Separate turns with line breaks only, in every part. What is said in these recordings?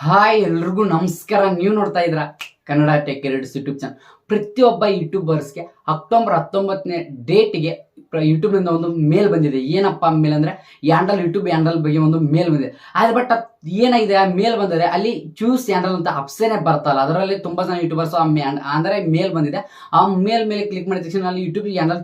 Hi ಎಲ್ರಿಗೂ ನಮಸ್ಕಾರ. ನೀವು ನೋಡ್ತಾ ಇದ್ರ ಕನ್ನಡ ಟೆಕ್ ಯೂಟ್ಯೂಬ್ ಚಾನಲ್. ಪ್ರತಿಯೊಬ್ಬ ಯೂಟ್ಯೂಬರ್ಸ್ಗೆ ಅಕ್ಟೋಬರ್ 19ನೇ ಡೇಟ್ಗೆ ಯೂಟ್ಯೂಬ್ನಿಂದ ಒಂದು ಮೇಲ್ ಬಂದಿದೆ. ಏನಪ್ಪ ಮೇಲ್ ಅಂದ್ರೆ ಯಾಂಡಲ್ ಯೂಟ್ಯೂಬ್ ಯಾಂಡಲ್ ಬಗ್ಗೆ ಒಂದು ಮೇಲ್ ಬಂದಿದೆ. ಆದ್ರೆ ಬಟ್ ಏನಾಗಿದೆ, ಆ ಮೇಲ್ ಬಂದಿದೆ ಅಲ್ಲಿ ಚೂಸ್ ಯಾಂಡಲ್ ಅಂತ ಆಪ್ಷನ್ ಬರ್ತಲ್ಲ. ಅದರಲ್ಲಿ ತುಂಬಾ ಜನ ಯೂಟ್ಯೂಬರ್ಸ್ ಅಂದ್ರೆ ಮೇಲ್ ಬಂದಿದೆ. ಆ ಮೇಲ್ ಮೇಲೆ ಕ್ಲಿಕ್ ಮಾಡಿದ ತಕ್ಷಣ ಅಲ್ಲಿ ಯೂಟ್ಯೂಬ್ ಯಾಂಡಲ್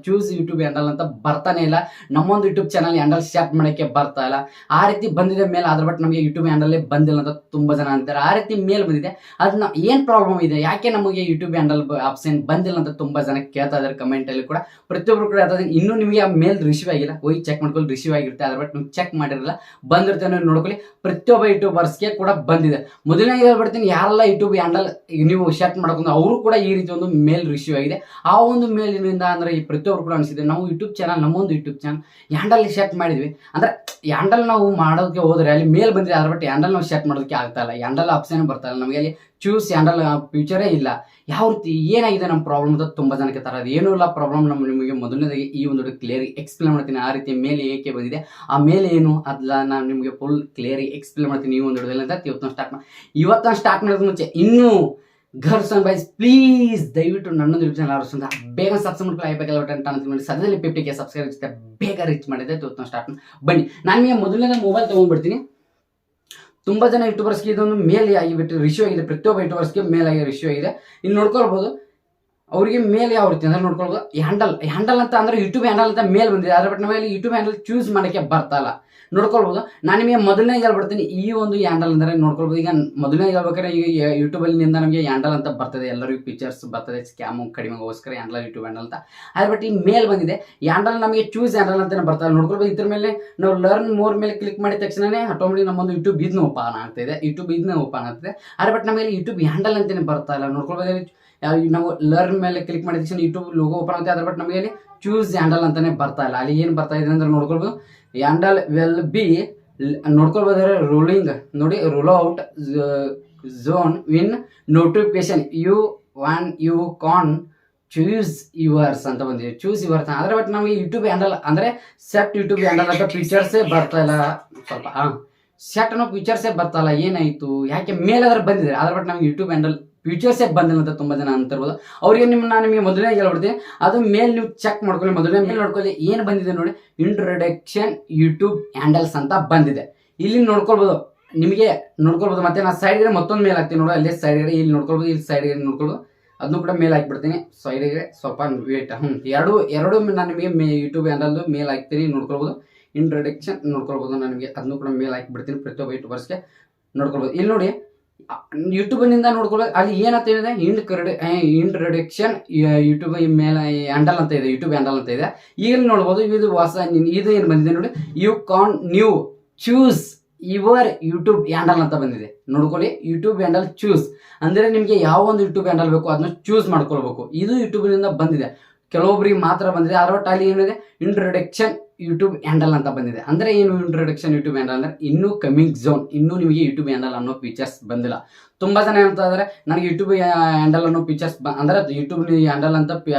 ಚೂಸ್ ಯೂಟ್ಯೂಬ್ ಯಾಂಡಲ್ ಅಂತ ಬರ್ತಾನೆ ಇಲ್ಲ. ನಮ್ಮೊಂದು ಯೂಟ್ಯೂಬ್ ಚಾನಲ್ ಯಾಂಡಲ್ ಸ್ಟಾರ್ಟ್ ಮಾಡಕ್ಕೆ ಬರ್ತಾ ಇಲ್ಲ. ಆ ರೀತಿ ಬಂದಿದೆ ಮೇಲ್. ಆದ್ರೆ ಬಟ್ ನಮಗೆ ಯೂಟ್ಯೂಬ್ ಯಾಂಡಲ್ ಬಂದಿಲ್ಲ ಅಂತ ತುಂಬಾ ಜನ ಅಂತಾರೆ. ಆ ರೀತಿ ಮೇಲ್ ಬಂದಿದೆ. ಅದನ್ನ ಏನ್ ಪ್ರಾಬ್ಲಮ್ ಇದೆ, ಯಾಕೆ ನಮಗೆ ಯೂಟ್ಯೂಬ್ ಹ್ಯಾಂಡಲ್ ಆಪ್ಷನ್ ಬಂದಿಲ್ಲ ಅಂತ ತುಂಬಾ ಜನ ಕೇಳ್ತಾ ಇದಾರೆ ಕಮೆಂಟ್ ಅಲ್ಲಿ ಕೂಡ. ಪ್ರತಿಯೊಬ್ಬರು ಕೂಡ ಇನ್ನು ನಿಮಗೆ ಆ ಮೇಲ್ ರಿಸೀವ್ ಆಗಿಲ್ಲ, ಹೋಗಿ ಚೆಕ್ ಮಾಡ್ಕೊಳ್ಳಿ. ರಿಸೀವ್ ಆಗಿರುತ್ತೆ, ಅದ್ರ ಬಟ್ ನೀವು ಚೆಕ್ ಮಾಡಿರಲ್ಲ, ಬಂದಿರುತ್ತೆ ನೋಡ್ಕೊಳ್ಳಿ. ಪ್ರತಿಯೊಬ್ಬ ಯೂಟ್ಯೂಬರ್ಸ್ಗೆ ಕೂಡ ಬಂದಿದೆ. ಮೊದಲನೇ ಹೇಳ್ಬಿಡ್ತೀನಿ, ಯಾರೆಲ್ಲ ಯೂಟ್ಯೂಬ್ ಹ್ಯಾಂಡಲ್ ನೀವು ಸೆಟ್ ಮಾಡ್ಕೊಂಡು ಅವರು ಕೂಡ ಈ ರೀತಿ ಒಂದು ಮೇಲ್ ರಿಸೀವ್ ಆಗಿದೆ. ಆ ಒಂದು ಮೇಲಿನಿಂದ ಅಂದ್ರೆ ಈ ಪ್ರತಿಯೊಬ್ಬರು ಕೂಡ ಅನಿಸಿದೆ, ನಾವು ಯೂಟ್ಯೂಬ್ ಚಾನಲ್, ನಮ್ಮೊಂದು ಯೂಟ್ಯೂಬ್ ಚಾನಲ್ ಹ್ಯಾಂಡಲ್ ಸೆಟ್ ಮಾಡಿದ್ವಿ ಅಂದ್ರೆ ಹ್ಯಾಂಡಲ್ ನಾವು ಮಾಡೋದಕ್ಕೆ ಹೋದ್ರೆ ಅಲ್ಲಿ ಮೇಲ್ ಬಂದಿದೆ. ಅದ್ರ ಬಟ್ ಹ್ಯಾಂಡಲ್ ನಾವು ಸೆಟ್ ಮಾಡೋದಕ್ಕೆ ಆಗ್ತಾ ಇಲ್ಲ, ಹ್ಯಾಂಡಲ್ ಆಪ್ಷನ್ ಬರ್ತಾ ಇಲ್ಲ ನಮಗೆ. ಅಲ್ಲಿ ಚೂಸ್ ಹ್ಯಾಂಡಲ್ ಫ್ಯೂಚರೇ ಇಲ್ಲ. ಯಾವ ರೀತಿ ಏನಾಗಿದೆ ನಮ್ಮ ಪ್ರಾಬ್ಲಮ್ ಅಂತ ತುಂಬಾ ಜನಕ್ಕೆ ತರ ಅದು ಏನೂ ಇಲ್ಲ ಪ್ರಾಬ್ಲಮ್. ನಿಮಗೆ ಮೊದಲನೇದಾಗಿ ಈ ಒಂದು ಕ್ಲಿಯರ್ ಎಕ್ಸ್ಪ್ಲೇನ್ ಮಾಡ್ತೀನಿ. ಆ ರೀತಿ ಮೇಲೆ ಏಕೆ ಬಂದಿದೆ, ಆ ಮೇಲೆ ಏನು ಅದಲ್ಲ ನಾನು ನಿಮಗೆ ಫುಲ್ ಕ್ಲಿಯರ್ ಎಕ್ಸ್ಪ್ಲೇನ್ ಮಾಡ್ತೀನಿ. ಈ ಒಂದು ವಿಡಿಯೋದಲ್ಲಿ ಅಂತ ಇವತ್ತು ಸ್ಟಾರ್ಟ್ ಮಾಡೋದು ಮುಂಚೆ ಇನ್ನೂ ಗರ್ಲ್ಸ್ ಅಂಡ್ ಬಾಯ್ಸ್ ಪ್ಲೀಸ್ ದಯವಿಟ್ಟು ನನ್ನೊಂದು ಯೂಟ್ಯೂಬ್ ಚಾನಲ್ ಆರಿಸಿದ ಬೇಗ ಸಬ್ಸ್ಕ್ರೈಬ್ ಮಾಡ್ಕೊಳ್ಳಿ. ಐಪೆಲ್ಲ ಬಟನ್ ಸದ್ಯದಲ್ಲಿ 50K ಸಬ್ಸ್ಕ್ರೈಬ್ ಇರುತ್ತೆ, ಬೇಗ ರೀಚ್ ಮಾಡಿದೆ. ಇವತ್ತು ಸ್ಟಾರ್ಟ್ ಬನ್ನಿ. ನಾನು ನಿಮಗೆ ಮೊದಲನೇ ಮೊಬೈಲ್ ತೊಗೊಂಡ್ಬಿಡ್ತೀನಿ. ತುಂಬಾ ಜನ ಯೂಟ್ಯೂಬರ್ಸ್ಗೆ ಇದೊಂದು ಮೇಲ್ ಆಗಿಬಿಟ್ಟು ರಿಶ್ಯೂ ಆಗಿದೆ. ಪ್ರತಿಯೊಬ್ಬ ಯೂಟ್ಯೂಬರ್ಸ್ಗೆ ಮೇಲ್ ಆಗಿ ರಿಶ್ಯೂ ಆಗಿದೆ. ಇಲ್ಲಿ ನೋಡ್ಕೊಳ್ಬಹುದು ಅವರಿಗೆ ಮೇಲ್ ಯಾವ ರೀತಿ ಅಂದ್ರೆ ನೋಡ್ಕೊಳ್ಬೋದು. ಹ್ಯಾಂಡಲ್ ಅಂತ ಅಂದ್ರೆ ಯೂಟ್ಯೂಬ್ ಹ್ಯಾಂಡಲ್ ಅಂತ ಮೇಲ್ ಬಂದಿದೆ. ಅದ್ರ ಬಟ್ ನಮಗೆ ಯೂಟ್ಯೂಬ್ ಹ್ಯಾಂಡಲ್ ಚೂಸ್ ಮಾಡಕ್ಕೆ ಬರ್ತಲ್ಲ. ನೋಡ್ಕೊಳ್ಬಹುದು. ನಾನು ನಿಮಗೆ ಮೊದಲನೇ ಹೇಳ್ಬಿಡ್ತೀನಿ, ಈ ಒಂದು ಹ್ಯಾಂಡಲ್ ಅಂದ್ರೆ ನೋಡ್ಕೊಳ್ಬಹುದು. ಈಗ ಮೊದಲನೇ ಹೇಳ್ಬೇಕಾದ್ರೆ ಈಗ ಯೂಟ್ಯೂಬ್ ಅಲ್ಲಿಂದ ನಮಗೆ ಹ್ಯಾಂಡಲ್ ಅಂತ ಬರ್ತದೆ, ಎಲ್ಲರಿಗೂ ಫೀಚರ್ಸ್ ಬರ್ತದೆ, ಸ್ಕ್ಯಾಮು ಕಡಿಮೆಗೋಸ್ಕರ ಹ್ಯಾಂಡಲ್ ಯೂಟ್ಯೂಬ್ ಹ್ಯಾಂಡಲ್ ಅಂತ. ಅದ್ರ ಬಟ್ ಈ ಮೇಲ್ ಬಂದಿದೆ ಹ್ಯಾಂಡಲ್ ನಮಗೆ ಚೂಸ್ ಹ್ಯಾಂಡಲ್ ಅಂತ ಬರ್ತದೆ. ನೋಡ್ಕೊಳ್ಬಹುದು. ಇದ್ರ ಮೇಲೆ ನಾವು ಲರ್ನ್ ಮೋರ್ ಮೇಲೆ ಕ್ಲಿಕ್ ಮಾಡಿದ ತಕ್ಷಣನೇ ಆಟೋಮೆಟಿಕ್ ನಮ್ಮೊಂದು ಯೂಟ್ಯೂಬ್ ಇದನ್ನ ಓಪನ್ ಆಗ್ತಿದೆ. ಯೂಟ್ಯೂಬ್ ಇದನ್ನ ಓಪನ್ ಆಗ್ತಿದೆ. ಅದ್ರ ಬಟ್ ನಮಗೆ ಯೂಟ್ಯೂಬ್ ಹ್ಯಾಂಡಲ್ ಅಂತಾನೆ ಬರ್ತಾ ಇಲ್ಲ. ನೋಡ್ಕೊಳ್ಬಹುದು. ನಾವು ಲರ್ನ್ ಮೇಲೆ ಕ್ಲಿಕ್ ಮಾಡಿದ ತಕ್ಷಣ ಯೂಟ್ಯೂಬ್ ಲೋಗೋ ಓಪನ್ ಆಗುತ್ತೆ. ಅದ್ರ ಬಟ್ ನಮಗೆ ಅಲ್ಲಿ ಚೂಸ್ ಹ್ಯಾಂಡಲ್ ಅಂತಾನೆ ಬರ್ತಾ ಇಲ್ಲ. ಅಲ್ಲಿ ಏನು ಬರ್ತಾ ಇದೆ ಅಂದ್ರೆ ನೋಡ್ಕೊಳ್ಬಹುದು, ಹ್ಯಾಂಡಲ್ ವಿಲ್ ಬಿ ನೋಡ್ಕೊಳ್ಬೋದ್ರೆ ರೂಲಿಂಗ್ ನೋಡಿ, rule out zone win notification you can choose yours ಅಂತ ಬಂದಿದೆ. ಚೂಸ್ ಯುವರ್ಸ್ ಆದ್ರೆ ಬಟ್ ನಮಗೆ ಯೂಟ್ಯೂಬ್ ಹ್ಯಾಂಡಲ್ ಅಂದ್ರೆ ಸೆಟ್ ಯೂಟ್ಯೂಬ್ ಹ್ಯಾಂಡಲ್ ಅಂತ ಫೀಚರ್ಸೇ ಬರ್ತಾ ಇಲ್ಲ. ಸ್ವಲ್ಪ ಸೆಟ್ ಅನ್ನೋ ಫೀಚರ್ಸೇ ಬರ್ತಾ ಇಲ್ಲ. ಏನಾಯ್ತು, ಯಾಕೆ ಮೇಲಾದ್ರೆ ಬಂದಿದೆ, ಆದ್ರೆ ಬಟ್ ನಮ್ಗೆ ಯೂಟ್ಯೂಬ್ ಹ್ಯಾಂಡಲ್ ಫ್ಯೂಚರ್ಸೇ ಬಂದಿಲ್ಲ ಅಂತ ತುಂಬಾ ಜನ ಅಂತಿರ್ಬೋದು. ಅವ್ರಿಗೆ ನಾನು ನಿಮಗೆ ಮೊದಲನೇ ಹೇಳ್ಬಿಡ್ತೀನಿ, ಅದು ಮೇಲ್ ನೀವು ಚೆಕ್ ಮಾಡ್ಕೊಳ್ಳಿ. ಮೊದಲನೇ ಮೇಲ್ ನೋಡ್ಕೊಳ್ಳಿ ಏನು ಬಂದಿದೆ ನೋಡಿ, ಇಂಟ್ರೊಡಕ್ಷನ್ ಯೂಟ್ಯೂಬ್ ಹ್ಯಾಂಡಲ್ಸ್ ಅಂತ ಬಂದಿದೆ. ಇಲ್ಲಿ ನೋಡ್ಕೊಳ್ಬೋದು, ನಿಮಗೆ ನೋಡ್ಕೊಳ್ಬೋದು. ಮತ್ತೆ ನಾನು ಸೈಡ್ಗೆ ಮತ್ತೊಂದು ಮೇಲ್ ಹಾಕ್ತೀನಿ ನೋಡಿ, ಅಲ್ಲೇ ಸೈಡ್ಗೆ ಇಲ್ಲಿ ನೋಡ್ಕೊಳ್ಬೋದು, ಇಲ್ಲಿ ಸೈಡ್ಗೆ ನೋಡ್ಕೊಳ್ಬೋದು. ಅದನ್ನು ಕೂಡ ಮೇಲ್ ಹಾಕ್ಬಿಡ್ತೀನಿ. ಸೈಡ್ಗೆ ಸ್ವಲ್ಪ ವೇಟ್ ಎರಡು ನಾನು ನಿಮಗೆ ಯೂಟ್ಯೂಬ್ ಹ್ಯಾಂಡಲ್ದು ಮೇಲ್ ಹಾಕ್ತೀನಿ. ನೋಡ್ಕೊಳ್ಬೋದು. ಇಂಟ್ರೊಡಕ್ಷನ್ ನೋಡ್ಕೊಳ್ಬೋದು. ನಾನು ನಿಮಗೆ ಅದನ್ನು ಕೂಡ ಮೇಲ್ ಹಾಕಿಬಿಡ್ತೀನಿ ಪ್ರತಿಯೊಬ್ಬ ಯೂಟ್ಯೂಬರ್ಸ್ಗೆ. ನೋಡ್ಕೊಳ್ಬೋದು. ಇಲ್ಲಿ ನೋಡಿ ಯೂಟ್ಯೂಬ್ನಿಂದ ನೋಡ್ಕೊಳ್ಳೋದು ಅಲ್ಲಿ ಏನಂತ ಇದೆ, ಇಂಟ್ರೊಡಕ್ಷನ್ ಯೂಟ್ಯೂಬ್ ಮೇಲೆ ಹ್ಯಾಂಡಲ್ ಅಂತ ಇದೆ, ಯೂಟ್ಯೂಬ್ ಹ್ಯಾಂಡಲ್ ಅಂತ ಇದೆ. ಈಗ ನೋಡ್ಬೋದು ಇದು ಹೊಸ ಇದು ಏನು ಬಂದಿದೆ ನೋಡಿ, you can new choose your YouTube handle ಅಂತ ಬಂದಿದೆ. ನೋಡ್ಕೊಳ್ಳಿ, ಯೂಟ್ಯೂಬ್ ಹ್ಯಾಂಡಲ್ ಚೂಸ್ ಅಂದ್ರೆ ನಿಮಗೆ ಯಾವ ಒಂದು ಯೂಟ್ಯೂಬ್ ಹ್ಯಾಂಡಲ್ ಬೇಕು ಅದನ್ನ ಚೂಸ್ ಮಾಡ್ಕೊಳ್ಬೇಕು. ಇದು ಯೂಟ್ಯೂಬ್ನಿಂದ ಬಂದಿದೆ, ಕೆಲವೊಬ್ಬರಿಗೆ ಮಾತ್ರ ಬಂದಿದೆ. ಅದ್ರ ಒಟ್ಟು ಅಲ್ಲಿ ಏನಿದೆ, ಇಂಟ್ರೊಡಕ್ಷನ್ ಯೂಟ್ಯೂಬ್ ಹ್ಯಾಂಡಲ್ ಅಂತ ಬಂದಿದೆ. ಅಂದ್ರೆ ಏನು ಇಂಟ್ರೊಡಕ್ಷನ್ ಯೂಟ್ಯೂಬ್ ಹ್ಯಾಂಡಲ್ ಅಂದ್ರೆ ಇನ್ನೂ ಕಮಿಂಗ್ ಝೋನ್, ಇನ್ನೂ ನಿಮಗೆ ಯೂಟ್ಯೂಬ್ ಹ್ಯಾಂಡಲ್ ಅನ್ನೋ ಫೀಚರ್ಸ್ ಬಂದಿಲ್ಲ. ತುಂಬಾ ಜನ ಹೇಳ್ತಾ ಇದಾರೆ ನನಗೆ ಯೂಟ್ಯೂಬ್ ಹ್ಯಾಂಡಲ್ ಅನ್ನೋ ಫೀಚರ್ಸ್ ಅಂದ್ರೆ ಯೂಟ್ಯೂಬ್ ಹ್ಯಾಂಡಲ್ ಅಂತ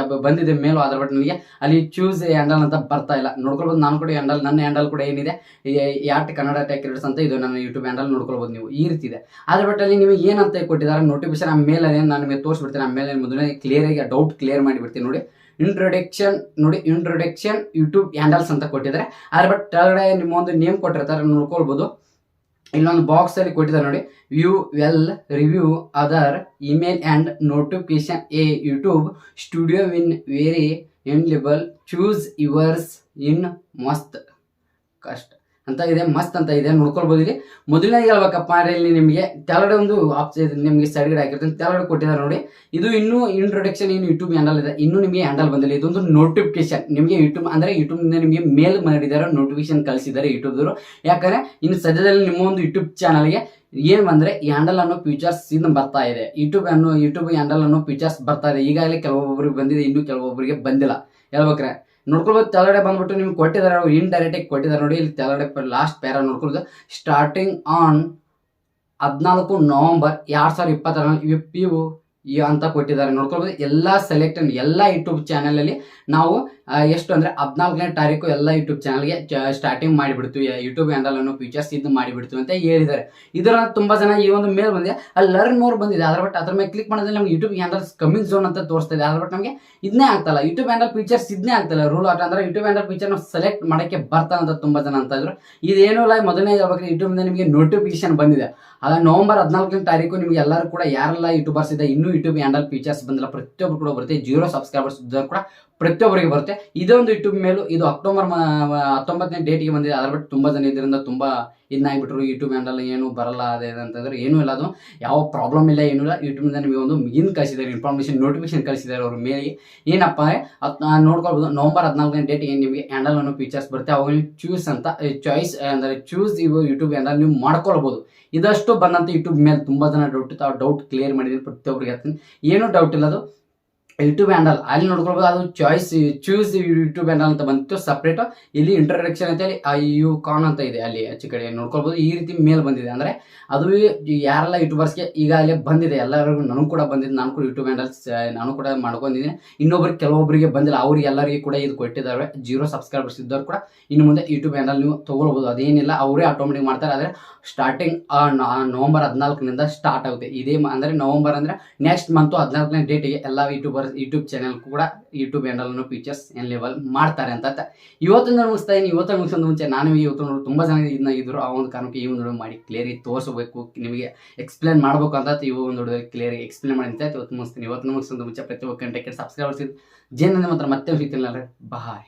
ಬಂದಿದೆ ಮೇಲೂ, ಅದ್ರ ಬಟ್ ನನಗೆ ಅಲ್ಲಿ ಚೂಸ್ ಹ್ಯಾಂಡಲ್ ಅಂತ ಬರ್ತಾ ಇಲ್ಲ. ನೋಡ್ಕೊಳ್ಬೋದು. ನಾನು ಕೂಡ ಹ್ಯಾಂಡಲ್, ನನ್ನ ಹ್ಯಾಂಡಲ್ ಕೂಡ ಏನಿದೆ, ಕನ್ನಡ ಟೆಕ್ ಯೂಟ್ಯೂಬರ್ಸ್ ಅಂತ ಇದು ನನ್ನ ಯೂಟ್ಯೂಬ್ ಹ್ಯಾಂಡಲ್. ನೋಡ್ಕೊಳ್ಬೋದು ನೀವು ಈ ರೀತಿ ಇದೆ. ಅದ್ರ ಬಟ್ ಅಲ್ಲಿ ನಿಮಗೆ ಏನಂತ ಕೊಟ್ಟಿದ್ದಾರೆ ನೋಟಿಫಿಕೇಶನ್, ಆ ಮೇಲೆ ನಾನು ನಿಮಗೆ ತೋರಿಸ್ಬಿಡ್ತೀನಿ. ಆ ಮೇಲೆ ಮೊದಲೇ ಕ್ಲಿಯರ್ ಆಗಿ ಡೌಟ್ ಕ್ಲಿಯರ್ ಮಾಡಿಬಿಡ್ತೀನಿ ನೋಡಿ. ಇಂಟ್ರೊಡಕ್ಷನ್ ನೋಡಿ, ಇಂಟ್ರೊಡಕ್ಷನ್ ಯೂಟ್ಯೂಬ್ ಹ್ಯಾಂಡಲ್ಸ್ ಅಂತ ಕೊಟ್ಟಿದ್ದಾರೆ. ಅದ್ರ ಬಟ್ ಕೆಳಗಡೆ ನಿಮ್ಮ ಒಂದು ನೇಮ್ ಕೊಟ್ಟಿರ್ತಾರೆ, ನೋಡ್ಕೊಳ್ಬೋದು. ಇಲ್ಲೊಂದು ಬಾಕ್ಸ್ ಅಲ್ಲಿ ಕೊಟ್ಟಿದ್ದಾರೆ ನೋಡಿ, view well review other email and notification a YouTube studio in very enable choose yours in ಮಸ್ತ್ ಕಷ್ಟ ಅಂತ ಇದೆ, ಮಸ್ತ್ ಅಂತ ಇದೆ. ನೋಡ್ಕೊಳ್ಬೋದು. ಇಲ್ಲಿ ಮೊದಲನೇ ಹೇಳ್ಬೇಕಪ್ಪ ಅಂದ್ರೆ ಇಲ್ಲಿ ನಿಮಗೆ ಕೆಳಗಡೆ ಒಂದು ಆಪ್ಷನ್ ನಿಮಗೆ ಸೈಡ್ಗಡೆ ಆಗಿರ್ತೀನಿ, ಕೆಳಗಡೆ ಕೊಟ್ಟಿದ್ದಾರೆ ನೋಡಿ. ಇದು ಇನ್ನೂ ಇಂಟ್ರೊಡಕ್ಷನ್ ಏನು ಯೂಟ್ಯೂಬ್ ಹ್ಯಾಂಡಲ್ ಇದೆ, ಇನ್ನೂ ನಿಮಗೆ ಹ್ಯಾಂಡಲ್ ಬಂದಿಲ್ಲ. ಇದೊಂದು ನೋಟಿಫಿಕೇಶನ್ ನಿಮಗೆ ಯೂಟ್ಯೂಬ್ ಅಂದ್ರೆ ಯೂಟ್ಯೂಬ್ನಿಂದ ನಿಮಗೆ ಮೇಲ್ ಮಾಡಿದ್ದಾರೆ, ನೋಟಿಫಿಕೇಶನ್ ಕಳಿಸಿದ್ದಾರೆ ಯೂಟ್ಯೂಬ್ದವರು. ಯಾಕಂದ್ರೆ ಇನ್ನು ಸದ್ಯದಲ್ಲಿ ನಿಮ್ಮ ಒಂದು ಯೂಟ್ಯೂಬ್ ಚಾನಲ್ಗೆ ಏನು ಬಂದ್ರೆ ಹ್ಯಾಂಡಲ್ ಅನ್ನೋ ಫೀಚರ್ಸ್ ಇನ್ನು ಬರ್ತಾ ಇದೆ. ಯೂಟ್ಯೂಬ್ ಹ್ಯಾಂಡಲ್ ಅನ್ನೋ ಫೀಚರ್ಸ್ ಬರ್ತಾ ಇದೆ. ಈಗಾಗಲೇ ಕೆಲವೊಬ್ಬರಿಗೆ ಬಂದಿದೆ, ಇನ್ನೂ ಕೆಲವೊಬ್ಬರಿಗೆ ಬಂದಿಲ್ಲ. ಹೇಳ್ಬೇಕ್ರೆ ನೋಡ್ಕೊಳ್ಬೋದು. ಕೆಳಗಡೆ ಬಂದ್ಬಿಟ್ಟು ನಿಮ್ಗೆ ಕೊಟ್ಟಿದ್ದಾರೆ, ಇಂಡೈರೆಕ್ಟ್ ಆಗಿ ಕೊಟ್ಟಿದ್ದಾರೆ ನೋಡಿ. ಇಲ್ಲಿ ಕೆಳಗಡೆ ಲಾಸ್ಟ್ ಪ್ಯಾರಾ ನೋಡ್ಕೊಳ್ಬೋದು. ಸ್ಟಾರ್ಟಿಂಗ್ ಆನ್ 14 ನವೆಂಬರ್ 2024 ಅಂತ ಕೊಟ್ಟಿದ್ದಾರೆ. ನೋಡ್ಕೊಳ್ಬೋದು. ಎಲ್ಲ ಸೆಲೆಕ್ಟ್ ಎಲ್ಲ ಯೂಟ್ಯೂಬ್ ಚಾನಲ್ ಅಲ್ಲಿ ನಾವು ಎಷ್ಟು ಅಂದರೆ 14ನೇ ತಾರೀಕು ಎಲ್ಲ ಯೂಟ್ಯೂಬ್ ಚಾನಲ್ಗೆ ಸ್ಟಾರ್ಟಿಂಗ್ ಮಾಡಿಬಿಡ್ತು, ಯೂಟ್ಯೂಬ್ ಹ್ಯಾಂಡಲ್ ಅನ್ನೋ ಫೀಚರ್ಸ್ ಇದು ಮಾಡಿಬಿಡ್ತು ಅಂತ ಹೇಳಿದ್ದಾರೆ. ಇದರ ತುಂಬ ಜನ ಈ ಒಂದು ಮೇಲ್ ಬಂದಿದೆ, ಅಲ್ಲಿ ಲರ್ನ್ ಮೋರ್ ಬಂದಿದೆ, ಅದ್ರ ಮೇಲೆ ಕ್ಲಿಕ್ ಮಾಡಿದ್ರೆ ನಮ್ಗೆ ಯೂಟ್ಯೂಬ್ ಹ್ಯಾಂಡಲ್ಸ್ ಕಮಿಂಗ್ ಝೋನ್ ಅಂತ ತೋರಿಸ್ತಾ ಇದೆ. ಅದ್ರ ನಮಗೆ ಇದನ್ನೇ ಆಗ್ತಲ್ಲ, ಯೂಟ್ಯೂಬ್ ಹ್ಯಾಂಡಲ್ ಫೀಚರ್ಸ್ ಇದನ್ನೇ ಆಗ್ತಲ್ಲ. ರೂಲ್ ಆಟ ಅಂದ್ರೆ ಯೂಟ್ಯೂಬ್ ಹ್ಯಾಂಡಲ್ ಫೀಚರ್ ನಾವು ಸೆಲೆಕ್ಟ್ ಮಾಡೋಕ್ಕೆ ಬರ್ತಾನೆ ಅಂತ ತುಂಬ ಜನ ಅಂತ ಇದ್ರು. ಇದೇನೂ ಇಲ್ಲ, ಮೊದಲನೇ ಹೇಳ್ಬೇಕು, ಯೂಟ್ಯೂಬ್ನಿಂದ ನಿಮಗೆ ನೋಟಿಫಿಕೇಶನ್ ಬಂದಿದೆ. ಅದ ನವೆಂಬರ್ 14ನೇ ತಾರೀಕು ನಿಮಗೆ ಎಲ್ಲರೂ ಕೂಡ ಯಾರೆಲ್ಲ ಯೂಟ್ಯೂಬರ್ಸ್ ಇದೆ ಇನ್ನೂ ಯೂಟ್ಯೂಬ್ ಹ್ಯಾಂಡಲ್ ಫೀಚರ್ಸ್ ಬಂದಿಲ್ಲ ಪ್ರತಿಯೊಬ್ಬರು ಕೂಡ ಬರುತ್ತೆ. 0 ಸಬ್ಸ್ಕ್ರೈಬರ್ಸ್ ಇದ್ದವರು ಕೂಡ ಪ್ರತಿಯೊಬ್ಬರಿಗೆ ಬರುತ್ತೆ. ಇದೊಂದು ಯೂಟ್ಯೂಬ್ ಮೇಲೂ ಇದು ಅಕ್ಟೋಬರ್ 19ನೇ ಡೇಟ್ಗೆ ಬಂದಿದೆ. ಅದ್ರ ಬಿಟ್ಟು ತುಂಬ ಜನ ಇದರಿಂದ ತುಂಬ ಇದನ್ನಾಗಿಬಿಟ್ರು, ಯೂಟ್ಯೂಬ್ ಹ್ಯಾಂಡಲ್ ಏನು ಬರಲ್ಲ ಅದೇ ಅಂತಂದ್ರೆ ಏನೂ ಇಲ್ಲ, ಅದು ಯಾವ ಪ್ರಾಬ್ಲಮ್ ಇಲ್ಲ, ಏನೂ ಇಲ್ಲ. ಯೂಟ್ಯೂಬ್ನಿಂದ ನಿಮಗೆ ಒಂದು ಮಿಗಿನ್ ಕಳಿಸಿದ್ದಾರೆ, ಇನ್ಫಾರ್ಮೇಷನ್ ನೋಟಿಫಿಕೇಶನ್ ಕಳಿಸಿದ್ದಾರೆ ಅವ್ರ ಮೇಲಿಗೆ. ಏನಪ್ಪ ನೋಡ್ಕೊಳ್ಬೋದು, ನವೆಂಬರ್ 14ನೇ ಡೇಟ್ಗೆ ನಿಮಗೆ ಹ್ಯಾಂಡಲ್ ಅನ್ನೋ ಫೀಚರ್ಸ್ ಬರುತ್ತೆ. ಅವಾಗ ನೀವು ಚೂಸ್ ಅಂತ ಚಾಯ್ಸ್ ಅಂದರೆ ಚೂಸ್ ಇವು ಯೂಟ್ಯೂಬ್ ಹ್ಯಾಂಡಲ್ ನೀವು ಮಾಡ್ಕೊಳ್ಬೋದು. ಇದಷ್ಟು ಬಂದಂತ ಯೂಟ್ಯೂಬ್ ಮೇಲೆ ತುಂಬ ಜನ ಡೌಟ್ ಕ್ಲಿಯರ್ ಮಾಡಿದ್ದೀನಿ, ಪ್ರತಿಯೊಬ್ಬರಿಗೆ ಹೇಳ್ತೀನಿ, ಏನೂ ಡೌಟ್ ಇಲ್ಲ. ಅದು ಯೂಟ್ಯೂಬ್ ಹ್ಯಾಂಡಲ್ ಅಲ್ಲಿ ನೋಡ್ಕೊಳ್ಬೋದು, ಅದು ಚೂಸ್ ಯೂಟ್ಯೂಬ್ ಹ್ಯಾಂಡಲ್ ಅಂತ ಬಂತು ಸಪ್ರೇಟ್. ಇಲ್ಲಿ ಇಂಟ್ರಡಕ್ಷನ್ ಅಂತ ಹೇಳಿ ಯು ಕಾನ್ ಅಂತ ಇದೆ, ಅಲ್ಲಿ ಆಚೆ ಕಡೆ ನೋಡ್ಕೊಳ್ಬೋದು. ಈ ರೀತಿ ಮೇಲ್ ಬಂದಿದೆ, ಅಂದರೆ ಅದು ಯಾರೆಲ್ಲ ಯೂಟ್ಯೂಬರ್ಸ್ಗೆ ಈಗಾಗಲೇ ಬಂದಿದೆ, ಎಲ್ಲರಿಗೂ ನನಗೂ ಕೂಡ ಬಂದಿದೆ. ನಾನು ಕೂಡ ಯೂಟ್ಯೂಬ್ ಹ್ಯಾಂಡಲ್ಸ್ ನಾನು ಕೂಡ ಮಾಡ್ಕೊಂಡಿದ್ದೀನಿ. ಇನ್ನೊಬ್ರಿಗೆ ಕೆಲವೊಬ್ಬರಿಗೆ ಬಂದಿಲ್ಲ, ಅವ್ರಿಗೆ ಎಲ್ಲರಿಗೆ ಕೂಡ ಇದು ಕೊಟ್ಟಿದ್ದಾರೆ. 0 ಸಬ್ಸ್ಕ್ರೈಬರ್ಸ್ ಇದ್ದವ್ರು ಕೂಡ ಇನ್ನು ಮುಂದೆ ಯೂಟ್ಯೂಬ್ ಹ್ಯಾಂಡಲ್ ನೀವು ತೊಗೊಳ್ಬೋದು, ಅದೇನಿಲ್ಲ, ಅವರೇ ಆಟೋಮೆಟಿಕ್ ಮಾಡ್ತಾರೆ. ಆದರೆ ಸ್ಟಾರ್ಟಿಂಗ್ ನವೆಂಬರ್ 14ನಿಂದ ಸ್ಟಾರ್ಟ್ ಆಗುತ್ತೆ. ಇದೇ ಅಂದರೆ ನವೆಂಬರ್ ಅಂದರೆ ನೆಕ್ಸ್ಟ್ ಮಂತು 14ನೇ ಡೇಟಿಗೆ ಎಲ್ಲ ಯೂಟ್ಯೂಬ್ ಚಾನಲ್ ಕೂಡ ಯೂಟ್ಯೂಬ್ ಹ್ಯಾಂಡಲ್ ಅನ್ನೋ ಫೀಚರ್ಸ್ ಎನ್ಲೇಬಲ್ ಮಾಡ್ತಾರೆ ಅಂತ ಇವತ್ತಿನ ಮುಗಿಸ್ತಾ ಇದ್ದೀನಿ. ಇವತ್ತು ಮುಗಿಸೋದು ಮುಂಚೆ ನಾನು ಇವತ್ತು ನೋಡಿ ತುಂಬ ಜನ ಇದನ್ನ ಇದ್ರು, ಆ ಒಂದು ಕಾರಣಕ್ಕೆ ಈ ಒಂದು ಮಾಡಿ ಕ್ಲಿಯರಿ ತೋರಿಸಬೇಕು, ನಿಮಗೆ ಎಕ್ಸ್ಪ್ಲೇನ್ ಮಾಡಬೇಕು ಅಂತ ಈ ಒಂದು ಕ್ಲಿಯರಿ ಎಕ್ಸ್ಪ್ಲೇನ್ ಮಾಡಿ ಅಂತ ಇವತ್ತು ಮುಗಿಸ್ತೀನಿ. ಇವತ್ತು ಮುಗಿಸೋದು ಮುಂಚೆ ಪ್ರತಿ ಒಬ್ಬ ಕಂಟೆಂಟ್ ಸಬ್ಸ್ಕ್ರೈಬರ್ಸ್ ಜೇನ ಮಾತ್ರ ಮತ್ತೆ ಸಿಗ್ತಿಲ್ಲ. ಬಾಯ್.